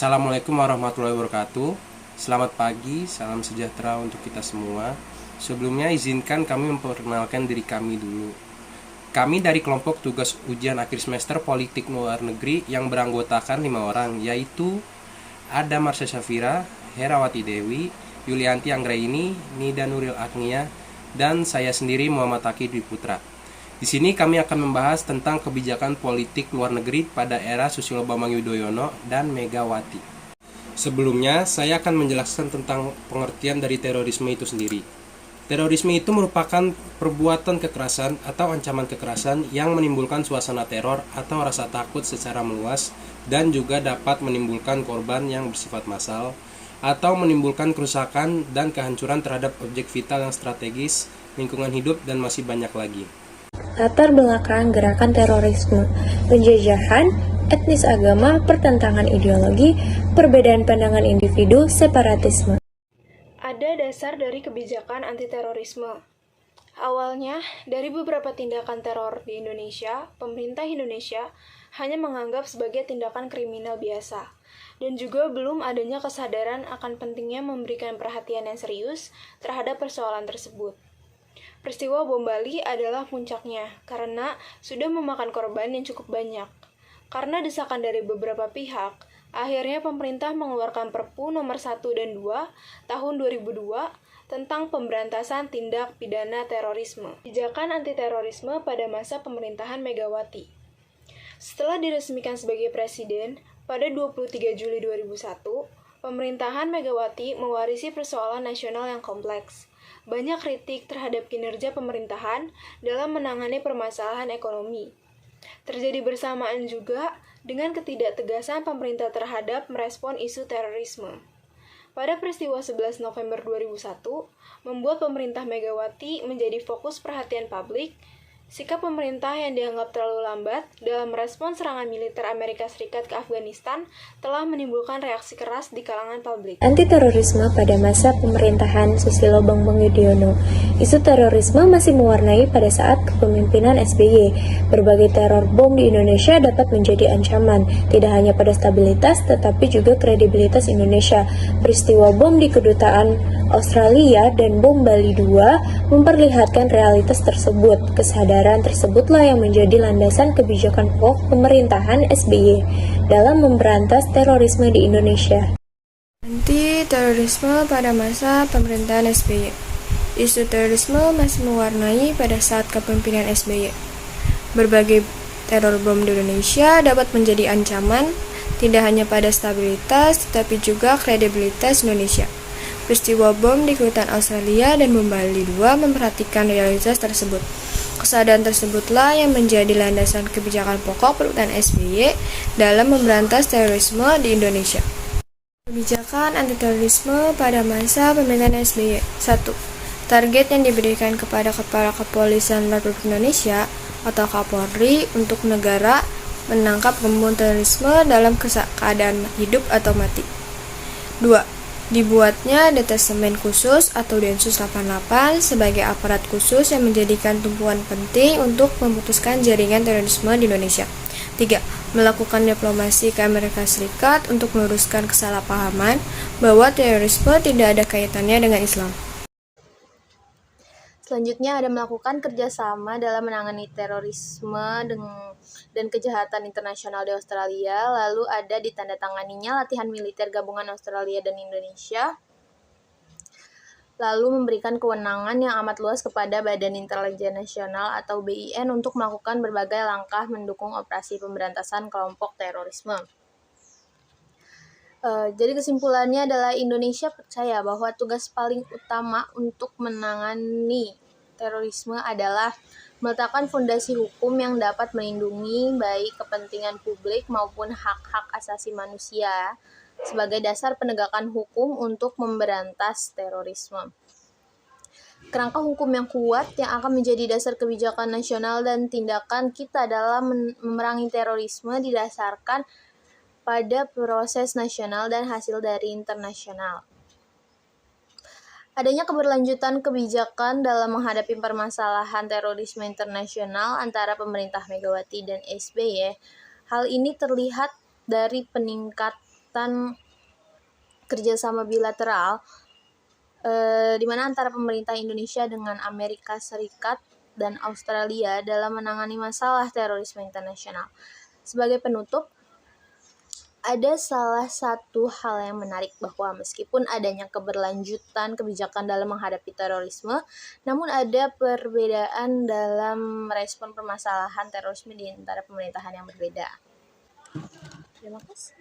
Assalamualaikum warahmatullahi wabarakatuh. Selamat pagi, salam sejahtera untuk kita semua. Sebelumnya izinkan kami memperkenalkan diri kami dulu. Kami dari kelompok tugas ujian akhir semester Politik Luar Negeri yang beranggotakan 5 orang, yaitu ada Marsha Syafira, Herawati Dewi, Yulianti Anggraini, Nida Nuril Agnia, dan saya sendiri Muhammad Taki Dwi Putra. Di sini kami akan membahas tentang kebijakan politik luar negeri pada era Susilo Bambang Yudhoyono dan Megawati. Sebelumnya, saya akan menjelaskan tentang pengertian dari terorisme itu sendiri. Terorisme itu merupakan perbuatan kekerasan atau ancaman kekerasan yang menimbulkan suasana teror atau rasa takut secara meluas dan juga dapat menimbulkan korban yang bersifat massal atau menimbulkan kerusakan dan kehancuran terhadap objek vital yang strategis, lingkungan hidup, dan masih banyak lagi. Latar belakang gerakan terorisme, penjajahan, etnis agama, pertentangan ideologi, perbedaan pandangan individu, separatisme. Ada dasar dari kebijakan anti-terorisme. Awalnya, dari beberapa tindakan teror di Indonesia, pemerintah Indonesia hanya menganggap sebagai tindakan kriminal biasa, dan juga belum adanya kesadaran akan pentingnya memberikan perhatian yang serius terhadap persoalan tersebut. Peristiwa bom Bali adalah puncaknya, karena sudah memakan korban yang cukup banyak. Karena desakan dari beberapa pihak, akhirnya pemerintah mengeluarkan Perpu nomor 1 dan 2 tahun 2002 tentang pemberantasan tindak pidana terorisme. Kebijakan anti-terorisme pada masa pemerintahan Megawati. Setelah diresmikan sebagai presiden, pada 23 Juli 2001, pemerintahan Megawati mewarisi persoalan nasional yang kompleks. Banyak kritik terhadap kinerja pemerintahan dalam menangani permasalahan ekonomi. Terjadi bersamaan juga dengan ketidaktegasan pemerintah terhadap merespon isu terorisme. Pada peristiwa 11 November 2001, membuat pemerintah Megawati menjadi fokus perhatian publik. Sikap pemerintah yang dianggap terlalu lambat dalam merespons serangan militer Amerika Serikat ke Afghanistan telah menimbulkan reaksi keras di kalangan publik. Anti-terorisme pada masa pemerintahan Susilo Bambang Yudhoyono. Isu terorisme masih mewarnai pada saat kepemimpinan SBY. Berbagai teror bom di Indonesia dapat menjadi ancaman, tidak hanya pada stabilitas tetapi juga kredibilitas Indonesia. Peristiwa bom di kedutaan Australia dan bom Bali II memperlihatkan realitas tersebut. Kesadaran tersebutlah yang menjadi landasan kebijakan pokok pemerintahan SBY dalam memberantas terorisme di Indonesia. Anti-terorisme pada masa pemerintahan SBY. Isu terorisme masih mewarnai pada saat kepemimpinan SBY. Berbagai teror bom di Indonesia dapat menjadi ancaman tidak hanya pada stabilitas tetapi juga kredibilitas Indonesia. Peristiwa bom di kedutaan Australia dan bom Bali II memperhatikan realitas tersebut. Kesadaran tersebutlah yang menjadi landasan kebijakan pokok pemerintahan SBY dalam memberantas terorisme di Indonesia. Kebijakan anti-terorisme pada masa pemerintahan SBY. 1. Target yang diberikan kepada Kepala Kepolisian Republik Indonesia atau Kapolri untuk negara menangkap pembunuh terorisme dalam keadaan hidup atau mati. 2. Dibuatnya detasemen khusus atau Densus 88 sebagai aparat khusus yang menjadikan tumpuan penting untuk memutuskan jaringan terorisme di Indonesia. 3. Melakukan diplomasi ke Amerika Serikat untuk meluruskan kesalahpahaman bahwa terorisme tidak ada kaitannya dengan Islam. Selanjutnya ada melakukan kerjasama dalam menangani terorisme dan kejahatan internasional di Australia. Lalu ada ditandatanganinya latihan militer gabungan Australia dan Indonesia. Lalu memberikan kewenangan yang amat luas kepada Badan Intelijen Nasional atau BIN untuk melakukan berbagai langkah mendukung operasi pemberantasan kelompok terorisme. Jadi kesimpulannya adalah Indonesia percaya bahwa tugas paling utama untuk menangani terorisme adalah meletakkan fondasi hukum yang dapat melindungi baik kepentingan publik maupun hak-hak asasi manusia sebagai dasar penegakan hukum untuk memberantas terorisme. Kerangka hukum yang kuat yang akan menjadi dasar kebijakan nasional dan tindakan kita dalam memerangi terorisme didasarkan pada proses nasional dan hasil dari internasional. Adanya keberlanjutan kebijakan dalam menghadapi permasalahan terorisme internasional antara pemerintah Megawati dan SBY. Hal ini terlihat dari kesepakatan kerjasama bilateral di mana antara pemerintah Indonesia dengan Amerika Serikat dan Australia dalam menangani masalah terorisme internasional. Sebagai penutup, ada salah satu hal yang menarik bahwa meskipun adanya keberlanjutan kebijakan dalam menghadapi terorisme, namun ada perbedaan dalam merespon permasalahan terorisme di antara pemerintahan yang berbeda. Terima kasih.